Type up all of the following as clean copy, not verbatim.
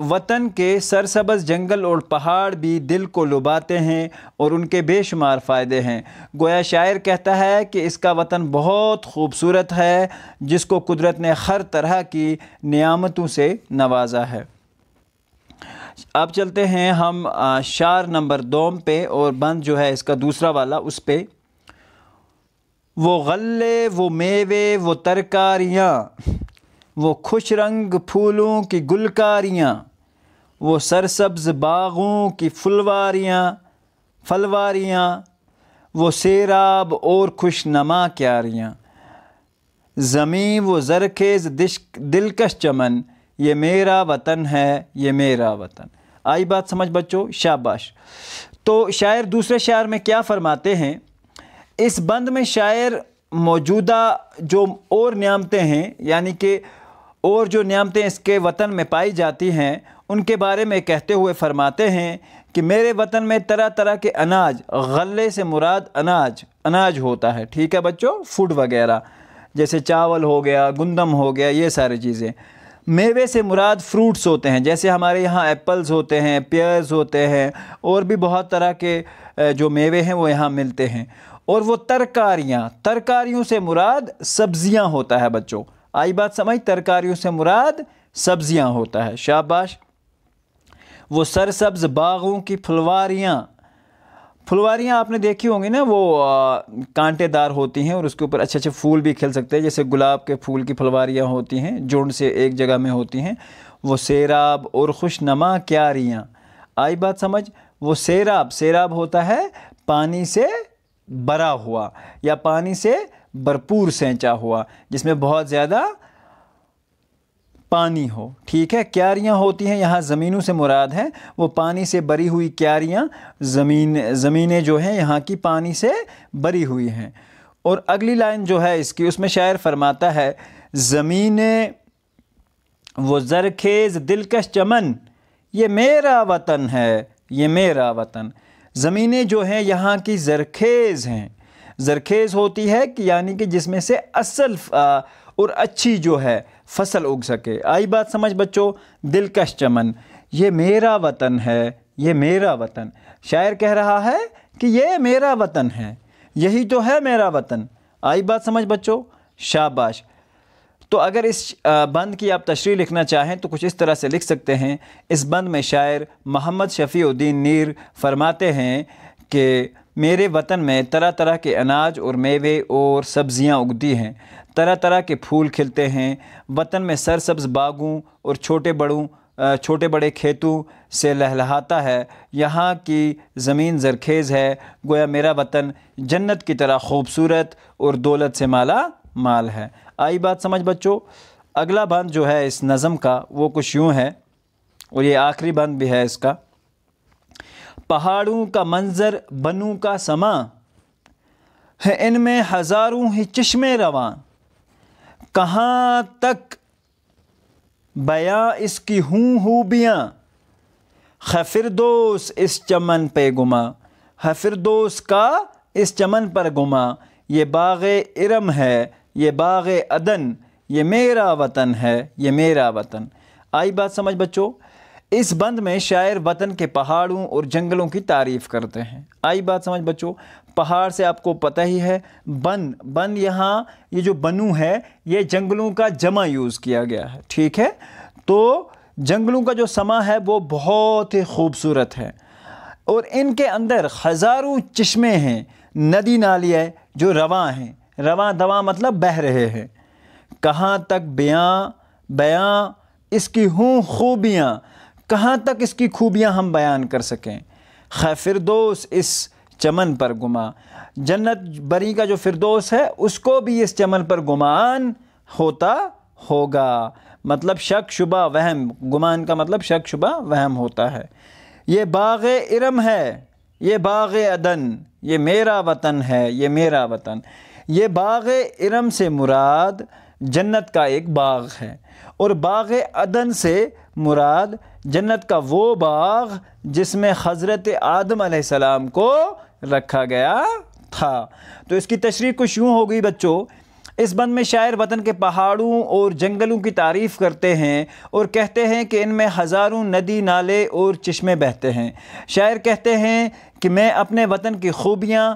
وطن کے سرسبز جنگل اور پہاڑ بھی دل کو لبھاتے ہیں اور ان کے بے شمار فائدے ہیں۔ گویا شاعر کہتا ہے کہ اس کا وطن بہت خوبصورت ہے جس کو قدرت نے ہر طرح کی نعمتوں سے نوازا ہے۔ اب چلتے ہیں ہم شعر نمبر 2 پہ، اور بند جو ہے اس کا دوسرا والا اس پہ۔ وہ غلے، وہ میوے، وہ ترکاریاں، وہ خوش رنگ پھولوں کی گلکاریاں، وہ سرسبز باغوں کی پھلواریاں، وہ سیراب اور خوش نما کیاریاں، زمین وہ زرخیز دلکش چمن، یہ میرا وطن ہے، یہ میرا وطن۔ آئی بات سمجھ بچوں؟ شاباش۔ تو شاعر دوسرے شعر میں کیا فرماتے ہیں؟ اس بند میں شاعر موجودہ جو اور نعمتیں ہیں، یعنی کہ اور جو نعمتیں اس کے وطن میں پائی جاتی ہیں، ان کے بارے میں کہتے ہوئے فرماتے ہیں کہ میرے وطن میں طرح طرح کے اناج، غلے سے مراد اناج ہوتا ہے، ٹھیک ہے بچوں، فوڈ وغیرہ جیسے چاول ہو گیا، گندم ہو گیا، یہ ساری چیزیں۔ میوے سے مراد فروٹس ہوتے ہیں، جیسے ہمارے یہاں ایپلز ہوتے ہیں، پیئرز ہوتے ہیں، اور بھی بہت طرح کے جو میوے ہیں وہ یہاں ملتے ہیں۔ اور وہ ترکاریوں سے مراد سبزیاں ہوتا ہے بچوں۔ آئی بات سمجھ؟ ترکاریوں سے مراد سبزیاں ہوتا ہے، شاباش۔ وہ سرسبز باغوں کی پھلواریاں آپ نے دیکھی ہوں گی نا، وہ کانٹے دار ہوتی ہیں اور اس کے اوپر اچھے اچھے پھول بھی کھل سکتے ہیں، جیسے گلاب کے پھول کی پھلواریاں ہوتی ہیں، جھنڈ سے ایک جگہ میں ہوتی ہیں۔ وہ سیراب اور خوش نما کیاریاں، آئی بات سمجھ؟ وہ سیراب ہوتا ہے پانی سے بھرا ہوا یا پانی سے بھرپور سینچا ہوا، جس میں بہت زیادہ پانی ہو، ٹھیک ہے۔ کیاریاں ہوتی ہیں یہاں زمینوں سے مراد ہے، وہ پانی سے بھری ہوئی کیاریاں، زمینیں جو ہیں یہاں کی پانی سے بھری ہوئی ہیں۔ اور اگلی لائن جو ہے اس کی، اس میں شاعر فرماتا ہے زمینیں وہ زرخیز دلکش چمن، یہ میرا وطن ہے، یہ میرا وطن۔ زمینیں جو ہیں یہاں کی زرخیز ہیں، زرخیز ہوتی ہے کہ یعنی کہ جس میں سے اصل اور اچھی جو ہے فصل اگ سکے۔ آئی بات سمجھ بچوں؟ دلکش چمن، یہ میرا وطن ہے، یہ میرا وطن۔ شاعر کہہ رہا ہے کہ یہ میرا وطن ہے، یہی تو ہے میرا وطن۔ آئی بات سمجھ بچوں؟ شاباش۔ تو اگر اس بند کی آپ تشریح لکھنا چاہیں تو کچھ اس طرح سے لکھ سکتے ہیں۔ اس بند میں شاعر محمد شفیع الدین نیر فرماتے ہیں کہ میرے وطن میں طرح طرح کے اناج اور میوے اور سبزیاں اگتی ہیں، طرح طرح کے پھول کھلتے ہیں، وطن میں سرسبز باغوں اور چھوٹے بڑے کھیتوں سے لہلہاتا ہے، یہاں کی زمین زرخیز ہے، گویا میرا وطن جنت کی طرح خوبصورت اور دولت سے مالا مال ہے۔ آئی بات سمجھ بچوں؟ اگلا بند جو ہے اس نظم کا وہ کچھ یوں ہے، اور یہ آخری بند بھی ہے اس کا۔ پہاڑوں کا منظر بنوں کا سما ہے، ان میں ہزاروں ہی چشمے رواں، کہاں تک بیاں اس کی ہوں خوبیاں، ہے فردوس اس چمن پہ گما، ہے فردوس کا اس چمن پر گما، یہ باغ ارم ہے، یہ باغ عدن، یہ میرا وطن ہے، یہ میرا وطن۔ آئی بات سمجھ بچوں؟ اس بند میں شاعر وطن کے پہاڑوں اور جنگلوں کی تعریف کرتے ہیں۔ آئی بات سمجھ بچوں؟ پہاڑ سے آپ کو پتہ ہی ہے، بن یہاں یہ جو بنو ہے یہ جنگلوں کا جمع یوز کیا گیا ہے، ٹھیک ہے۔ تو جنگلوں کا جو سما ہے وہ بہت ہی خوبصورت ہے، اور ان کے اندر ہزاروں چشمے ہیں، ندی نالی ہے جو رواں ہیں، رواں دواں مطلب بہہ رہے ہیں۔ کہاں تک بیاں اس کی ہوں خوبیاں، کہاں تک اس کی خوبیاں ہم بیان کر سکیں۔ خے فردوس اس چمن پر گما، جنت بری کا جو فردوس ہے اس کو بھی اس چمن پر گمان ہوتا ہوگا، مطلب شک شبہ وہم، گمان کا مطلب شک شبہ وہم ہوتا ہے۔ یہ باغ ارم ہے، یہ باغ عدن، یہ میرا وطن ہے، یہ میرا وطن۔ یہ باغ ارم سے مراد جنت کا ایک باغ ہے، اور باغ عدن سے مراد جنت کا وہ باغ جس میں حضرت آدم علیہ السلام کو رکھا گیا تھا۔ تو اس کی تشریح کچھ یوں ہوگی بچوں، اس بند میں شاعر وطن کے پہاڑوں اور جنگلوں کی تعریف کرتے ہیں اور کہتے ہیں کہ ان میں ہزاروں ندی نالے اور چشمے بہتے ہیں۔ شاعر کہتے ہیں کہ میں اپنے وطن کی خوبیاں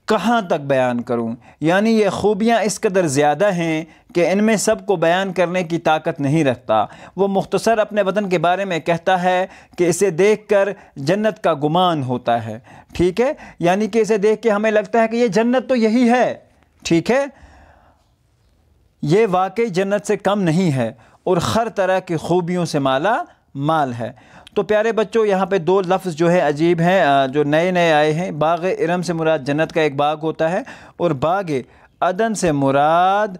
کہاں تک بیان کروں، یعنی یہ خوبیاں اس قدر زیادہ ہیں کہ ان میں سب کو بیان کرنے کی طاقت نہیں رکھتا۔ وہ مختصر اپنے وطن کے بارے میں کہتا ہے کہ اسے دیکھ کر جنت کا گمان ہوتا ہے، ٹھیک ہے، یعنی کہ اسے دیکھ کے ہمیں لگتا ہے کہ یہ جنت تو یہی ہے، ٹھیک ہے، یہ واقعی جنت سے کم نہیں ہے اور ہر طرح کی خوبیوں سے مالا مال ہے۔ تو پیارے بچوں، یہاں پہ دو لفظ جو ہے عجیب ہیں، جو نئے آئے ہیں۔ باغ ارم سے مراد جنت کا ایک باغ ہوتا ہے، اور باغ عدن سے مراد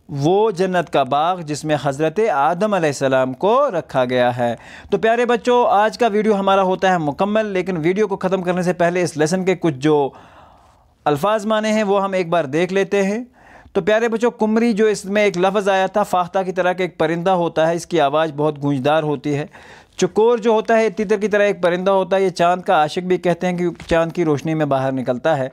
وہ جنت کا باغ جس میں حضرت آدم علیہ السلام کو رکھا گیا ہے۔ تو پیارے بچوں، آج کا ویڈیو ہمارا ہوتا ہے مکمل، لیکن ویڈیو کو ختم کرنے سے پہلے اس لیسن کے کچھ جو الفاظ مانے ہیں وہ ہم ایک بار دیکھ لیتے ہیں۔ تو پیارے بچوں، قمری جو اس میں ایک لفظ آیا تھا، فاختہ کی طرح کا ایک پرندہ ہوتا ہے، اس کی آواز بہت گونجدار ہوتی ہے۔ چکور جو ہوتا ہے تیتر کی طرح ایک پرندہ ہوتا ہے، یہ چاند کا عاشق بھی کہتے ہیں کیونکہ چاند کی روشنی میں باہر نکلتا ہے۔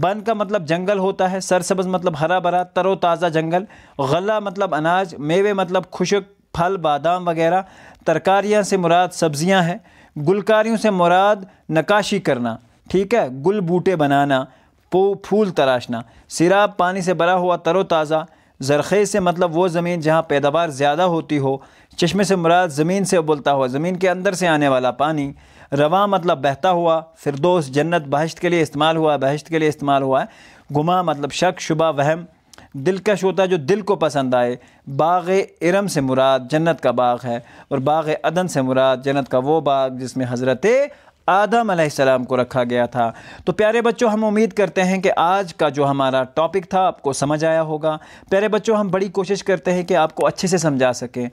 بن کا مطلب جنگل ہوتا ہے، سرسبز مطلب ہرا بھرا تر و تازہ جنگل، غلہ مطلب اناج، میوے مطلب خشک پھل بادام وغیرہ، ترکاریاں سے مراد سبزیاں ہیں، گلکاریوں سے مراد نقاشی کرنا، ٹھیک ہے، گل بوٹے بنانا، پھول تراشنا، سیراب پانی سے بھرا ہوا تر و تازہ، زرخیز سے مطلب وہ زمین جہاں پیداوار زیادہ ہوتی ہو، چشمے سے مراد زمین سے ابلتا ہوا، زمین کے اندر سے آنے والا پانی، رواں مطلب بہتا ہوا، فردوس جنت بہشت کے لیے استعمال ہوا، بہشت کے لیے استعمال ہوا ہے، گما مطلب شک شبہ وہم، دلکش ہوتا ہے جو دل کو پسند آئے۔ باغ ارم سے مراد جنت کا باغ ہے، اور باغ عدن سے مراد جنت کا وہ باغ جس میں حضرت آدم علیہ السلام کو رکھا گیا تھا۔ تو پیارے بچوں، ہم امید کرتے ہیں کہ آج کا جو ہمارا ٹاپک تھا آپ کو سمجھ آیا ہوگا۔ پیارے بچوں، ہم بڑی کوشش کرتے ہیں کہ آپ کو اچھے سے سمجھا سکیں۔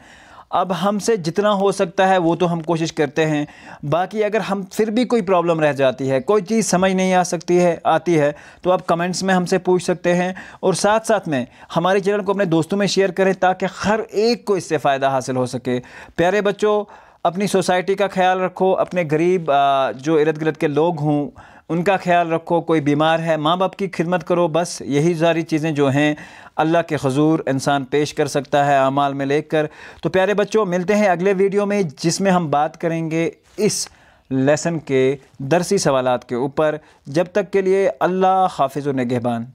اب ہم سے جتنا ہو سکتا ہے وہ تو ہم کوشش کرتے ہیں، باقی اگر ہم پھر بھی کوئی پرابلم رہ جاتی ہے، کوئی چیز سمجھ نہیں آتی ہے تو آپ کمنٹس میں ہم سے پوچھ سکتے ہیں، اور ساتھ ساتھ میں ہمارے چینل کو اپنے دوستوں میں شیئر کریں تاکہ ہر ایک کو اس سے فائدہ حاصل ہو سکے۔ پیارے بچوں، اپنی سوسائٹی کا خیال رکھو، اپنے غریب جو ارد گرد کے لوگ ہوں ان کا خیال رکھو، کوئی بیمار ہے ماں باپ کی خدمت کرو، بس یہی ساری چیزیں جو ہیں اللہ کے حضور انسان پیش کر سکتا ہے اعمال میں لے کر۔ تو پیارے بچوں، ملتے ہیں اگلے ویڈیو میں جس میں ہم بات کریں گے اس لیسن کے درسی سوالات کے اوپر۔ جب تک کے لیے اللہ حافظ و نگہبان۔